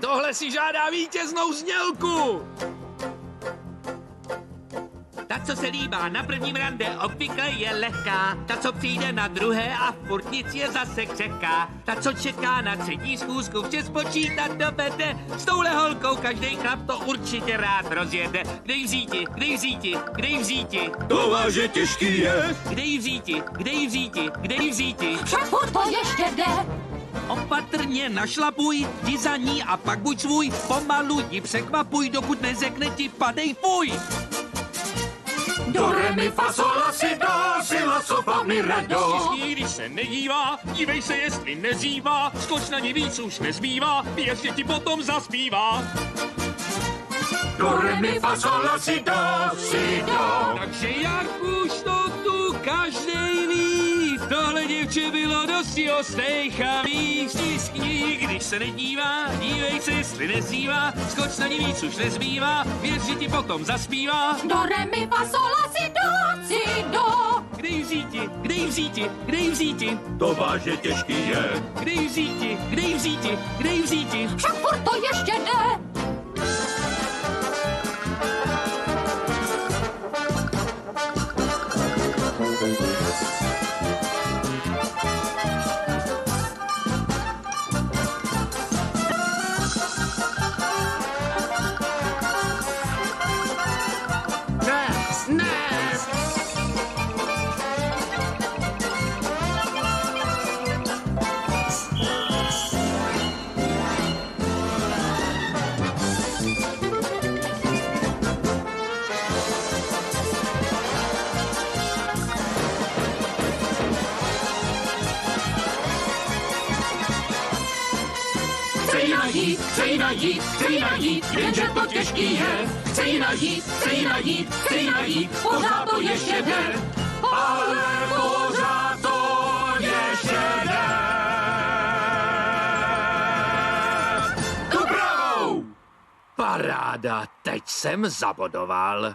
Tohle si žádá vítěznou znělku! Ta, co se líbá na prvním rande, obvykle je lehká. Ta, co přijde na druhé a furt nic, je zase křehká. Ta, co čeká na třetí schůzku, vše spočítat dovede. S touhle holkou každej chlap to určitě rád rozjede. Kde ji vzíti, kde ji vzíti, kde ji vzíti? To váže těžký je. Kde ji vzíti, kde ji vzíti, kde ji vzíti? Však furt to ještě jde. Opatrně našlapuj, jdi za ní a pak buď svůj. Pomalu ji překvapuj, dokud neřekne ti padej fuj. Do re mi fa sol la si do, si la so fa mi re do. Když se nedívá, dívej se, jestli nezývá. Skoč na ní, víc už nezbývá, ještě ti potom zaspívá. Do re mi fa sol la si do. Takže jak už to tu každej ví, tohle děvče bylo dosti ostejchavý. Stiskni, když se nedívá, dívej se, jestli nezývá. Skoč na ní, víc už nezbývá, věř, že ti potom zaspívá. Do re mi fa sol la si do. Kde ji vzíti, kde ji vzíti, kde ji vzíti? To váže těžký je. Kde ji vzíti, kde ji vzíti, kde ji vzíti? Však furt to ještě jde. Chce jí najít, jenže to těžký je. Chce jí najít, pořád to ještě jde. Ale pořád to ještě jde. Tu pravou! Paráda, teď jsem zabodoval.